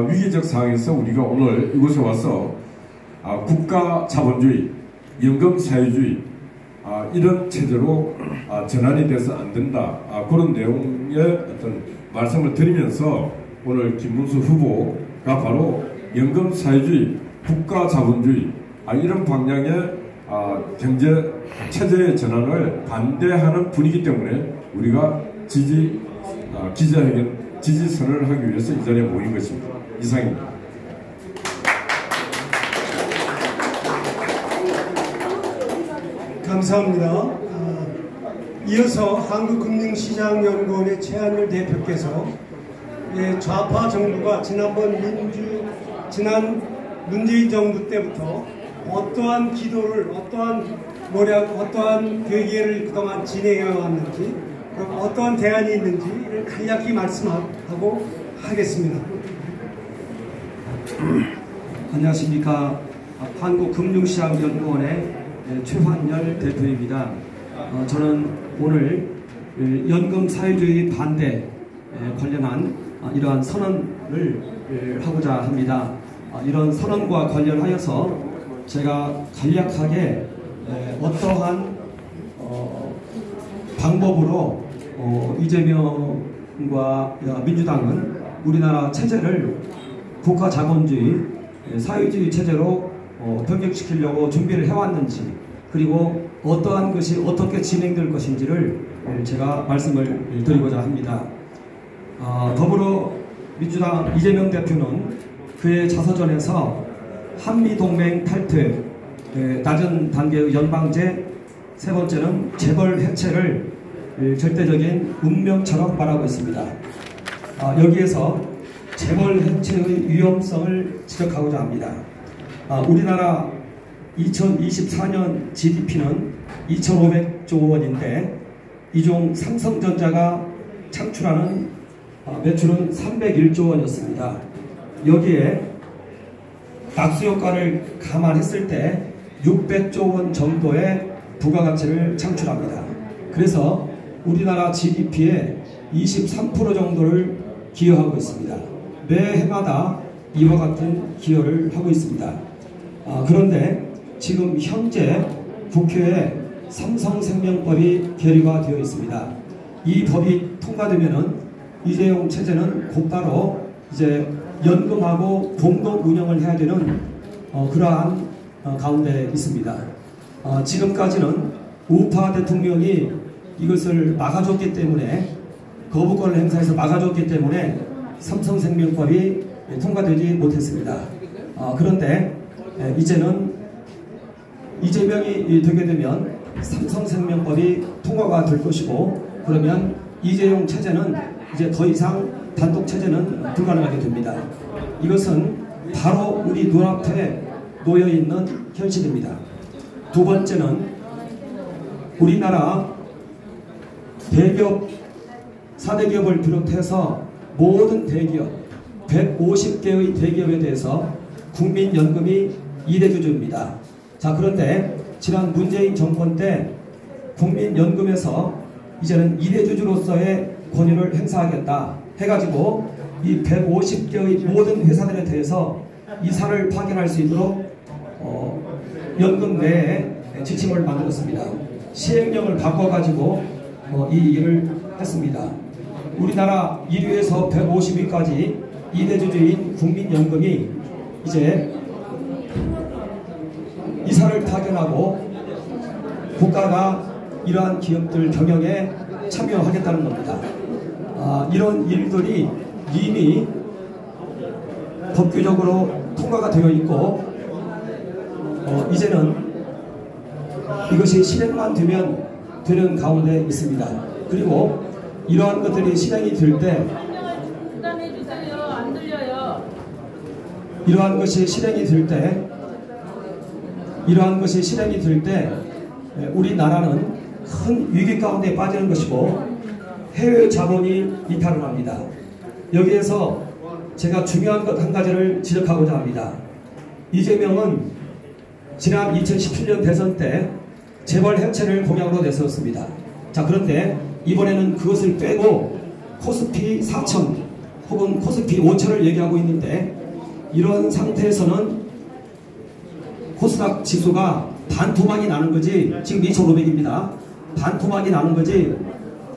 위기적 상황에서 우리가 오늘 이곳에 와서 국가 자본주의, 연금 사회주의 이런 체제로 전환이 돼서 안 된다. 그런 내용의 어떤 말씀을 드리면서 오늘 김문수 후보가 바로 연금 사회주의, 국가 자본주의 이런 방향의 경제 체제의 전환을 반대하는 분이기 때문에 우리가 기자회견 지지선을 하기 위해서 이 자리에 모인 것입니다. 이상입니다. 감사합니다. 이어서 한국금융시장연구원의 최한열 대표께서 좌파 정부가 지난 문재인 정부 때부터 어떠한 기도를, 어떠한 계기를 그동안 진행해 왔는지, 어떠한 대안이 있는지를 간략히 말씀하고 하겠습니다. 안녕하십니까. 한국금융시장연구원의 최환열 대표입니다. 저는 오늘 연금 사회주의 반대 관련한 이러한 선언을 하고자 합니다. 이런 선언과 관련하여서 제가 간략하게 어떠한 방법으로 이재명과 민주당은 우리나라 체제를 국가 자본주의, 사회주의 체제로 변경시키려고 준비를 해왔는지, 그리고 어떠한 것이 어떻게 진행될 것인지를 제가 말씀을 드리고자 합니다. 더불어민주당 이재명 대표는 그의 자서전에서 한미동맹 탈퇴, 낮은 단계의 연방제, 세 번째는 재벌 해체를 절대적인 운명처럼 말하고 있습니다. 여기에서 재벌 해체의 위험성을 지적하고자 합니다. 우리나라 2024년 GDP는 2,500조 원인데 이 중 삼성전자가 창출하는 매출은 301조 원이었습니다. 여기에 낙수효과를 감안했을 때 600조 원 정도의 부가가치를 창출합니다. 그래서 우리나라 GDP의 23% 정도를 기여하고 있습니다. 매해마다 이와 같은 기여를 하고 있습니다. 그런데 지금 현재 국회에 삼성생명법이 결의가 되어 있습니다. 이 법이 통과되면은 이재용 체제는 곧바로 이제 연금하고 공동 운영을 해야 되는 그러한 가운데 있습니다. 지금까지는 우파 대통령이 이것을 막아줬기 때문에, 거부권을 행사해서 막아줬기 때문에 삼성생명법이 통과되지 못했습니다. 그런데 이제는 이재명이 되게 되면 삼성생명법이 통과가 될 것이고, 그러면 이재용 체제는 이제 더 이상 단독 체제는 불가능하게 됩니다. 이것은 바로 우리 눈앞에 놓여있는 현실입니다. 두 번째는 우리나라 대기업, 4대 기업을 비롯해서 모든 대기업, 150개의 대기업에 대해서 국민연금이 2대주주입니다. 자, 그런데 지난 문재인 정권 때 국민연금에서 이제는 2대주주로서의 권유를 행사하겠다 해가지고 이 150개의 모든 회사들에 대해서 이사를 파견할 수 있도록 연금 내에 지침을 만들었습니다. 시행령을 바꿔가지고 이 일을 했습니다. 우리나라 1위에서 150위까지 2대주주인 국민연금이 이제 이사를 파견하고 국가가 이러한 기업들 경영에 참여하겠다는 겁니다. 이런 일들이 이미 법규적으로 통과가 되어 있고 이제는 이것이 실행만 되면 되는 가운데 있습니다. 그리고 이러한 것들이 실행이 될 때 이러한 것이 실행이 될 때 우리나라는 큰 위기 가운데 빠지는 것이고 해외 자본이 이탈을 합니다. 여기에서 제가 중요한 것 한 가지를 지적하고자 합니다. 이재명은 지난 2017년 대선 때 재벌 해체를 공약으로 내세웠습니다. 자, 그런데 이번에는 그것을 빼고 코스피 4천 혹은 코스피 5천을 얘기하고 있는데 이런 상태에서는 코스닥 지수가 반토막이 나는 거지, 지금 2,500입니다. 반토막이 나는 거지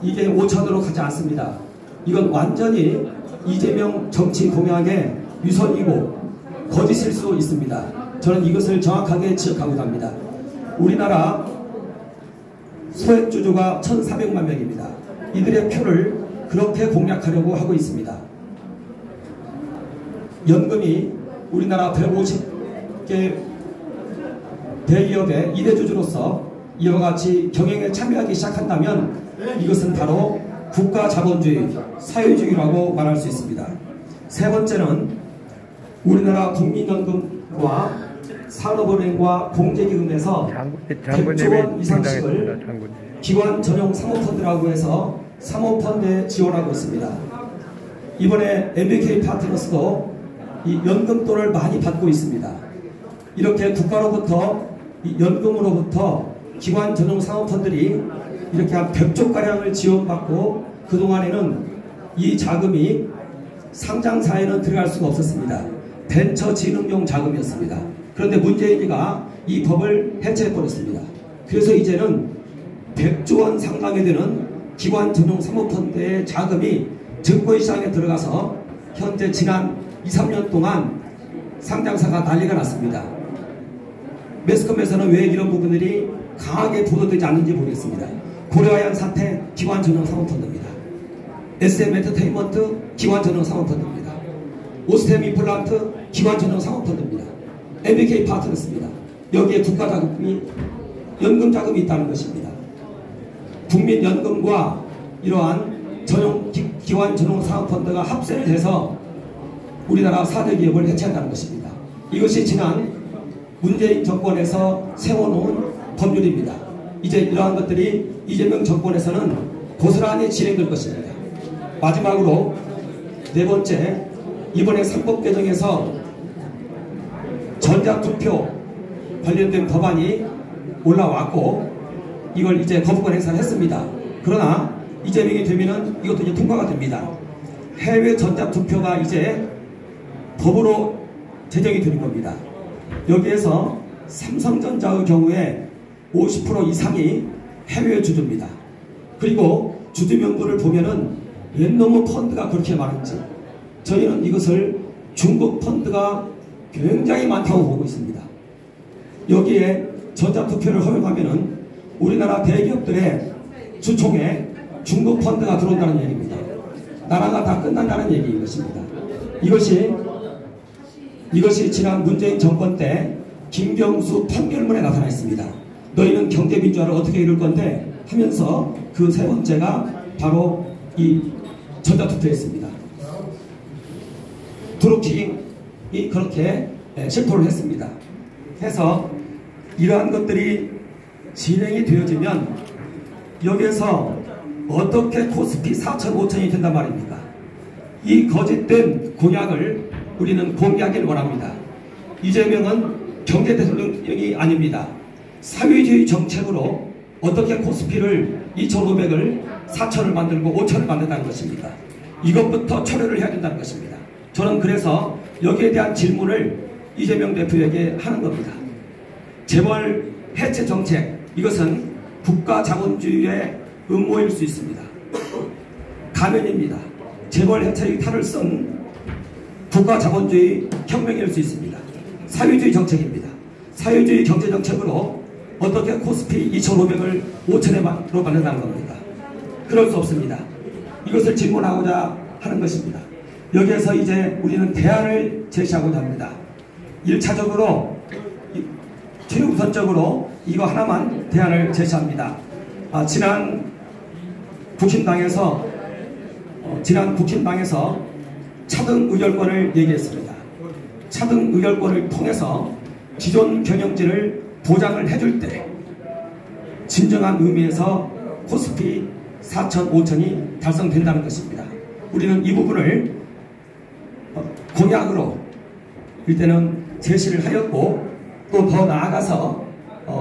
이게 5천으로 가지 않습니다. 이건 완전히 이재명 정치 공약의 유선이고 거짓일 수 있습니다. 저는 이것을 정확하게 지적하고 갑니다. 우리나라 소액주주가 1,400만 명입니다. 이들의 표를 그렇게 공략하려고 하고 있습니다. 연금이 우리나라 150개 대기업의 2대 주주로서 이와 같이 경영에 참여하기 시작한다면 이것은 바로 국가자본주의, 사회주의라고 말할 수 있습니다. 세 번째는 우리나라 국민연금과 산업은행과 공제기금에서 100조 원 이상씩을 기관 전용 사모펀드라고 해서 사모펀드에 지원하고 있습니다. 이번에 MBK 파트너스도 이 연금돈을 많이 받고 있습니다. 이렇게 국가로부터 이 연금으로부터 기관 전용 사모펀드들이 이렇게 한 100조가량을 지원받고 그동안에는 이 자금이 상장사에는 들어갈 수가 없었습니다. 벤처 진흥용 자금이었습니다. 그런데 문재인이가 이 법을 해체해버렸습니다. 그래서 이제는 100조 원 상당이 되는 기관 전용 사모펀드의 자금이 증권시장에 들어가서 현재 지난 2, 3년 동안 상장사가 난리가 났습니다. 매스컴에서는 왜 이런 부분들이 강하게 보도되지 않는지 모르겠습니다. 고려아연 사태 기관 전용 사모펀드입니다. SM 엔터테인먼트 기관 전용 사모펀드입니다. 오스템 임플란트 기관 전용 사모펀드입니다. MBK 파트너스입니다. 여기에 국가자금이 연금자금이 있다는 것입니다. 국민연금과 이러한 기관 전용 사모펀드가 합세를 해서 우리나라 4대 기업을 해체한다는 것입니다. 이것이 지난 문재인 정권에서 세워놓은 법률입니다. 이제 이러한 것들이 이재명 정권에서는 고스란히 진행될 것입니다. 마지막으로 네 번째, 이번에 3법 개정에서 전자투표 관련된 법안이 올라왔고 이걸 이제 거부권 행사를 했습니다. 그러나 이재명이 되면은 이것도 이제 통과가 됩니다. 해외 전자투표가 이제 법으로 제정이 되는 겁니다. 여기에서 삼성전자의 경우에 50% 이상이 해외 주주입니다. 그리고 주주 명부를 보면은 웬 놈의 펀드가 그렇게 많은지 저희는 이것을 중국 펀드가 굉장히 많다고 보고 있습니다. 여기에 전자투표를 허용하면은 우리나라 대기업들의 주총에 중국 펀드가 들어온다는 얘기입니다. 나라가 다 끝난다는 얘기인 것입니다. 이것이 지난 문재인 정권 때 김경수 판결문에 나타나 있습니다. 너희는 경제민주화를 어떻게 이룰 건데 하면서 그 세 번째가 바로 이 전자투표였습니다. 드루킹이 그렇게 실토를 했습니다. 해서 이러한 것들이 진행이 되어지면 여기에서 어떻게 코스피 4천, 5천이 된단 말입니까? 이 거짓된 공약을 우리는 공개하길 원합니다. 이재명은 경제 대통령이 아닙니다. 사회주의 정책으로 어떻게 코스피를 2,500을 4,000을 만들고 5,000을 만든다는 것입니다. 이것부터 철회를 해야 된다는 것입니다. 저는 그래서 여기에 대한 질문을 이재명 대표에게 하는 겁니다. 재벌 해체 정책, 이것은 국가 자본주의의 음모일 수 있습니다. 가면입니다. 재벌 해체의 탈을 쓴 국가 자본주의 혁명일 수 있습니다. 사회주의 정책입니다. 사회주의 경제 정책으로 어떻게 코스피 2,500을 5,000으로 만든다는 겁니까? 그럴 수 없습니다. 이것을 질문하고자 하는 것입니다. 여기에서 이제 우리는 대안을 제시하고자 합니다. 1차적으로 최우선적으로 이거 하나만 대안을 제시합니다. 지난 국힘당에서 차등 의결권을 얘기했습니다. 차등 의결권을 통해서 기존 경영진을 보장을 해줄 때 진정한 의미에서 코스피 4천, 5천이 달성된다는 것입니다. 우리는 이 부분을 공약으로 일단은 제시를 하였고 또 더 나아가서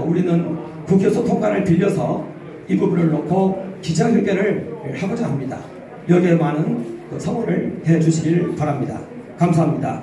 우리는 국회에서 통과를 빌려서 이 부분을 놓고 기자회견을 하고자 합니다. 여기에 많은 성원을 해 주시길 바랍니다. 감사합니다.